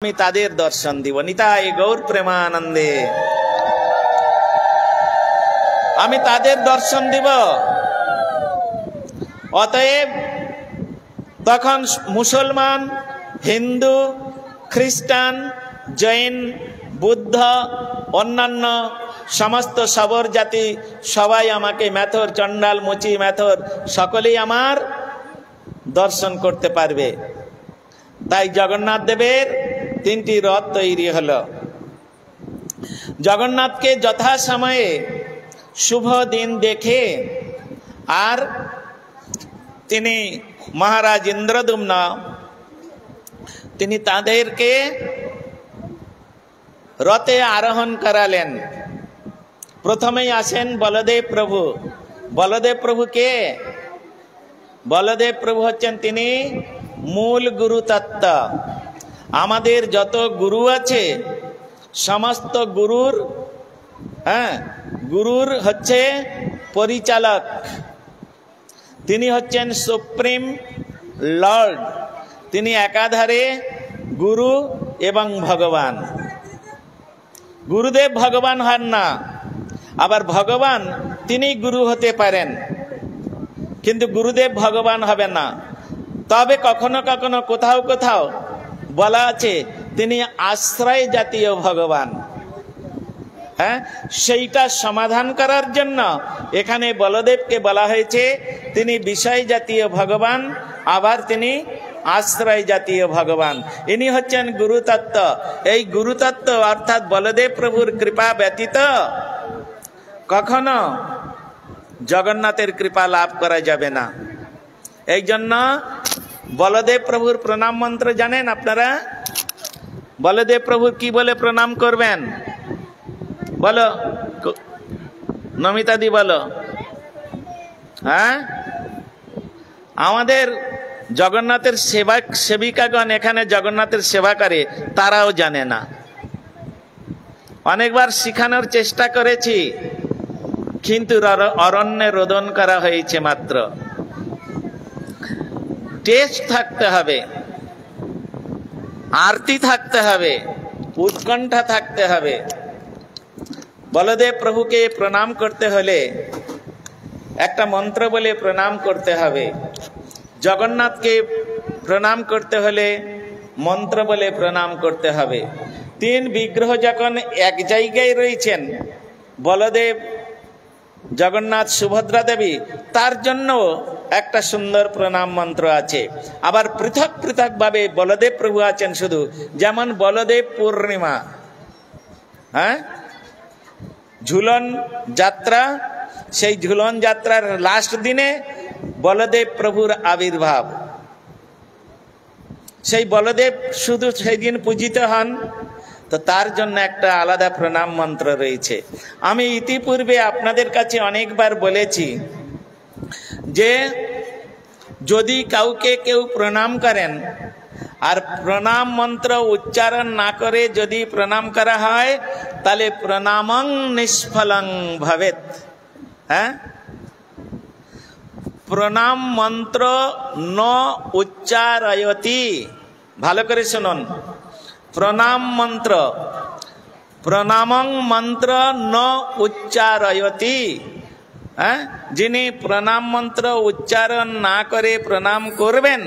আমি তাদের দর্শন দিব। নিতাই গৌর প্রেমানন্দে আমি তাদের দর্শন দিব। অতএব তখন মুসলমান, হিন্দু, খ্রিস্টান, জৈন, বুদ্ধ, অন্যান্য সমস্ত সবর জাতি সবাই আমাকে মেথর, চণ্ডাল, মুচি, মেথর সকলেই আমার দর্শন করতে পারবে। তাই জগন্নাথ দেবের তিনটি রথ তৈরি হলো। জগন্নাথকে যথাসময়ে শুভ দিন দেখে আর তিনি মহারাজ ইন্দ্রদ্যুম্ন তিনি তাদেরকে রথে আরোহণ করালেন। প্রথমেই আসেন বলদেব প্রভু। বলদেব প্রভু কে? বলদেব প্রভু হচ্ছেন তিনি মূল গুরু তত্ত্ব। আমাদের যত গুরু আছে সমস্ত গুরুর হচ্ছে পরিচালক। তিনি হচ্ছেন সুপ্রিম লর্ড। তিনি একাধারে গুরু এবং ভগবান। গুরুদেব ভগবান হন না, আবার ভগবান তিনি গুরু হতে পারেন, কিন্তু গুরুদেব ভগবান হবে না। তবে কখনো কখনো কোথাও কোথাও বলা আছে তিনি আশ্রয় জাতীয় ভগবান। সেইটা সমাধান করার জন্য এখানে বলদেবকে বলা হয়েছে তিনি বিষয় জাতীয় ভগবান, আবার তিনি আশ্রয় জাতীয় ভগবান। ইনি হচ্ছেন গুরুতত্ত্ব। এই গুরুতত্ত্ব অর্থাৎ বলদেব প্রভুর কৃপা ব্যতীত কখনো জগন্নাথের কৃপা লাভ করা যাবে না। এই জন্য বলদেব প্রভুর প্রণাম মন্ত্র জানেন আপনারা? বলদেব প্রভুর কি বলে প্রণাম করবেন বলো, নমিতাদি বলো। আমাদের জগন্নাথের সেবিকাগণ এখানে জগন্নাথের সেবা করে, তারাও জানে না। অনেকবার শিখানোর চেষ্টা করেছি, কিন্তু অরণ্যে রোদন করা হয়েছে মাত্র। টেস্ট থাকতে হবে, আরতি থাকতে হবে, উৎকণ্ঠা থাকতে হবে। বলদেব প্রভুকে প্রণাম করতে হলে একটা মন্ত্র বলে প্রণাম করতে হবে। জগন্নাথকে প্রণাম করতে হলে মন্ত্র বলে প্রণাম করতে হবে। তিন বিগ্রহ যখন এক জায়গায় রয়েছেন, বলদেব, জগন্নাথ, সুভদ্রা দেবী, তার জন্য একটা সুন্দর প্রণাম মন্ত্র আছে। আবার পৃথক পৃথক ভাবে বলদেব প্রভু আছেন শুধু, যেমন বলদেব পূর্ণিমা, ঝুলন যাত্রা, সেই ঝুলন যাত্রার লাস্ট দিনে বলদেব প্রভুর আবির্ভাব। সেই বলদেব শুধু সেই দিন পূজিত হন, তো তার জন্য একটা আলাদা প্রণাম মন্ত্র রয়েছে। আমি ইতিপূর্বে আপনাদের কাছে অনেকবার বলেছি যে যদি কাউকে কেউ প্রণাম করেন আর প্রণাম মন্ত্র উচ্চারণ না করে যদি প্রণাম করা হয়, তাহলে প্রণামং নিষ্ফলং ভবেৎ। প্রণাম মন্ত্র ন উচ্চারয়তি। ভালো করে শুনুন, প্রণাম মন্ত্র, প্রণামং মন্ত্র ন উচ্চারয়তি। যিনি প্রণাম মন্ত্র উচ্চারণ না করে প্রণাম করবেন,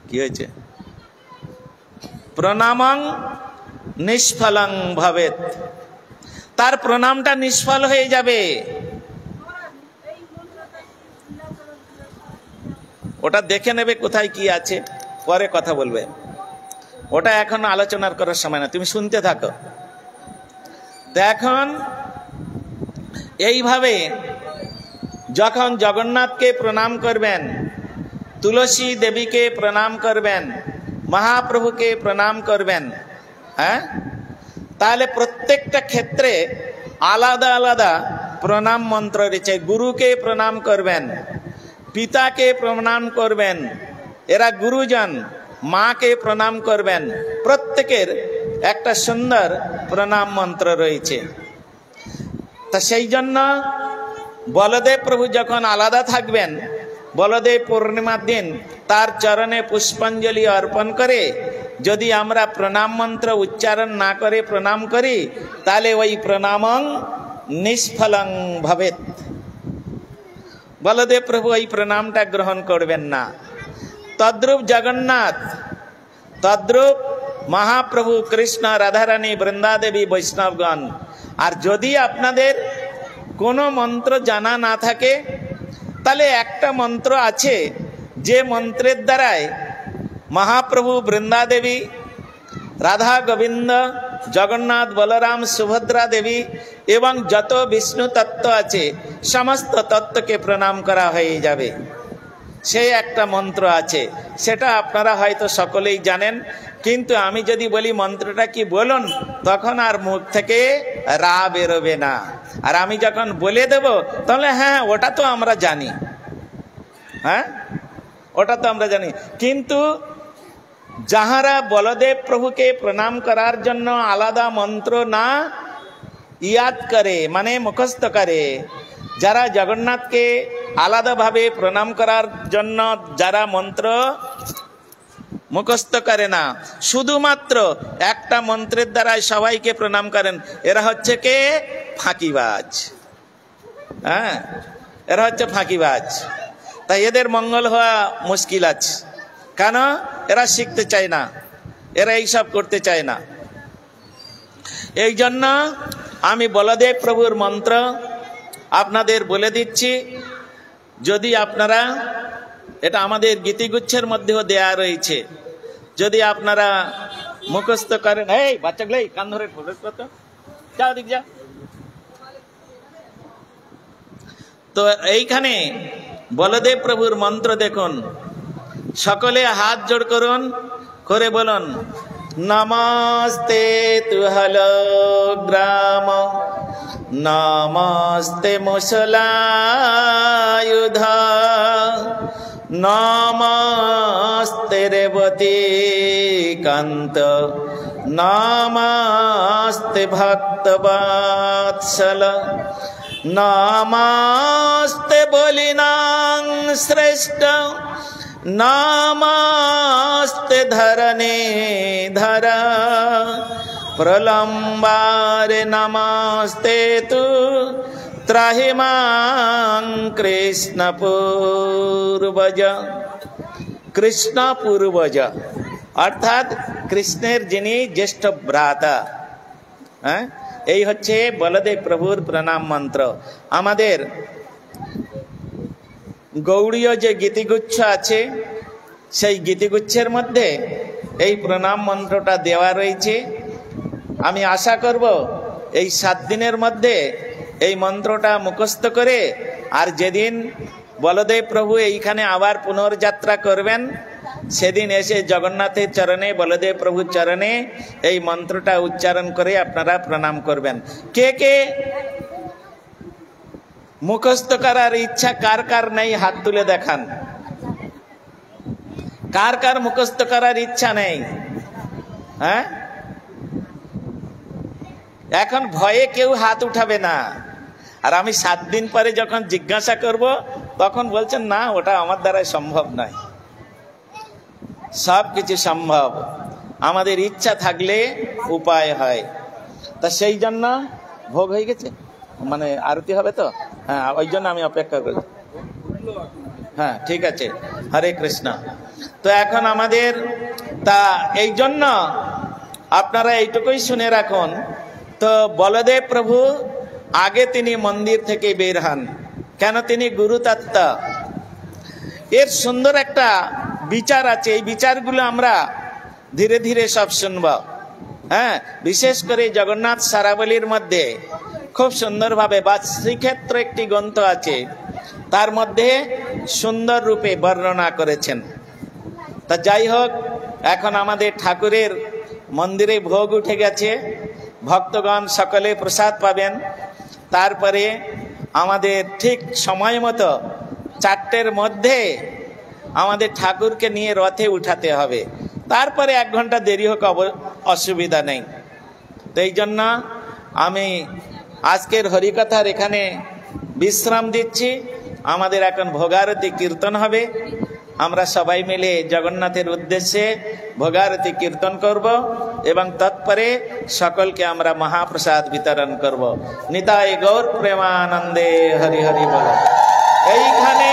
কি হয়েছে? প্রণামং নিষ্ফলং ভবেৎ। তার প্রণামটা নিষ্ফল হয়ে যাবে। ওটা দেখে নেবে কোথায় কি আছে, পরে কথা বলবে। ওটা এখন আলোচনার করার সময় না, তুমি শুনতে থাকো। এখন এইভাবে যখন জগন্নাথকে প্রণাম করবেন, তুলসী দেবীকে প্রণাম করবেন, মহাপ্রভুকে প্রণাম করবেন, তাহলে প্রত্যেকটা ক্ষেত্রে আলাদা আলাদা প্রণাম মন্ত্র রয়েছে। গুরুকে প্রণাম করবেন, পিতাকে প্রণাম করবেন, এরা গুরুজন, মাকে প্রণাম করবেন। প্রত্যেকের একটা সুন্দর প্রণাম মন্ত্র রয়েছে। তা সেই জন্য বলদেব প্রভু যখন আলাদা থাকবেন, বলদেব পূর্ণিমার দিন তার চরণে পুষ্পাঞ্জলি অর্পণ করে যদি আমরা প্রণাম মন্ত্র উচ্চারণ না করে প্রণাম করি, তাহলে ওই প্রণামং নিষ্ফলং ভবেত। বলদেব প্রভু এই প্রণামটা গ্রহণ করবেন না। তদ্রূপ জগন্নাথ, তদ্রূপ মহাপ্রভু কৃষ্ণ, রাধারানী, বৃন্দাদেবী, বৈষ্ণবগণ। আর যদি আপনাদের কোনো মন্ত্র জানা না থাকে, তাহলে একটা মন্ত্র আছে যে মন্ত্রের দ্বারায় মহাপ্রভু, বৃন্দাদেবী, রাধা গোবিন্দ, জগন্নাথ, বলরাম, সুভদ্রা দেবী এবং যত বিষ্ণু তত্ত্ব আছে সমস্ত তত্ত্বকে প্রণাম করা হয়ে যাবে। সেই একটা মন্ত্র আছে, সেটা আপনারা হয়তো সকলেই জানেন, কিন্তু আমি যদি বলি মন্ত্রটা কি বলুন, তখন আর মুখ থেকে রা বেরোবে না। আর আমি যখন বলে দেব তাহলে হ্যাঁ ওটা তো আমরা জানি, হ্যাঁ ওটা তো আমরা জানি। কিন্তু যাহারা বলদেব প্রভুকে প্রণাম করার জন্য আলাদা মন্ত্র না ইয়াদ করে, মানে মুখস্থ করে, যারা জগন্নাথকে আলাদাভাবে প্রণাম করার জন্য যারা মন্ত্র মুখস্থ করে না, শুধুমাত্র একটা মন্ত্রের দ্বারাই সবাইকে প্রণাম করেন, এরা হচ্ছে কে? ফাঁকিবাজ। হ্যাঁ, এরা হচ্ছে ফাঁকিবাজ। তাই এদের মঙ্গল হওয়া মুশকিল আছে। কেন? এরা শিখতে চায় না, এরা এইসব করতে চায় না। এই জন্য আমি বলদেব প্রভুর মন্ত্র আপনাদের বলে দিচ্ছি। যদি আপনারা, এটা আমাদের গীতিগুচ্ছের মধ্যেও দেয়া রয়েছে, যদি আপনারা মুখস্থ করেন। এই বাচ্চাগুলো কান ধরে যাও দিক যা। তো এইখানে বলদেব প্রভুর মন্ত্র দেখুন, সকলে হাত জোড় করুন, করে বলুন নমস্তে তুহল গ্রাম, নমস্তে মুসলায়ুধ, নমস্তে রেবতী কান্ত, নমস্তে ভক্তবৎসল, নমস্তে বলিনাং শ্রেষ্ঠ, নমস্তে ধরণে ধর, প্রলম্বারে নমস্তে তু, ত্রাহি মাং কৃষ্ণ পূর্বজ। কৃষ্ণ পূর্বজ অর্থাৎ কৃষ্ণের যিনি জ্যেষ্ঠ ভ্রাতা। হ্যাঁ, এই হচ্ছে বলদেব প্রভুর প্রণাম মন্ত্র। আমাদের গৌড়ীয় যে গীতিগুচ্ছ আছে, সেই গীতিগুচ্ছের মধ্যে এই প্রণাম মন্ত্রটা দেওয়া রয়েছে। আমি আশা করব এই 7 দিনের মধ্যে এই মন্ত্রটা মুখস্থ করে, আর যেদিন বলদেব প্রভু এইখানে আবার পুনর্যাত্রা করবেন, সেদিন এসে জগন্নাথের চরণে, বলদেব প্রভুর চরণে এই মন্ত্রটা উচ্চারণ করে আপনারা প্রণাম করবেন। কে কে মুখস্থ করার ইচ্ছা কার কার নেই হাত তুলে দেখান। কার কার মুখস্থ করার ইচ্ছা নেই? হ্যাঁ, এখন ভয়ে কেউ হাত উঠাবে না। আর আমি 7 দিন পরে যখন জিজ্ঞাসা করব, তখন বলছেন না ওটা আমার দ্বারাই সম্ভব নয়। সব কিছু সম্ভব, আমাদের ইচ্ছা থাকলে উপায় হয়। তা সেই জন্য ভোগ হয়ে গেছে, মানে আরতি হবে তো, হ্যাঁ ওই জন্য আমি অপেক্ষা করি। হ্যাঁ ঠিক আছে, হরে কৃষ্ণ। তো এখন আমাদের তা এই জন্য আপনারা এইটুকুই শুনে রাখুন। তো বলদেব প্রভু আগে তিনি মন্দির থেকে বের হন, কেন? তিনি গুরুতত্ত্ব, এর সুন্দর একটা বিচার আছে। এই বিচারগুলো আমরা ধীরে ধীরে সব শুনব। হ্যাঁ, বিশেষ করে জগন্নাথ সারাবলীর মধ্যে খুব সুন্দরভাবে, বা শ্রীক্ষেত্র একটি গ্রন্থ আছে, তার মধ্যে সুন্দর রূপে বর্ণনা করেছেন। তা যাই হোক, এখন আমাদের ঠাকুরের মন্দিরে ভোগ উঠে গেছে, ভক্তগণ সকলে প্রসাদ পাবেন। তারপরে আমাদের ঠিক সময় মতো 4টের মধ্যে আমাদের ঠাকুরকে নিয়ে রথে উঠাতে হবে। তারপরে 1 ঘন্টা দেরি হোক অসুবিধা নেই। তো এই জন্য আমি আজকের হরিকথার এখানে বিশ্রাম দিচ্ছি। আমাদের এখন ভোগারতি কীর্তন হবে। আমরা সবাই মিলে জগন্নাথের উদ্দেশ্যে ভোগারতি কীর্তন করব এবং তৎপরে সকলকে আমরা মহাপ্রসাদ বিতরণ করব। নিতাই গৌর প্রেমানন্দে হরি হরি বল। এইখানে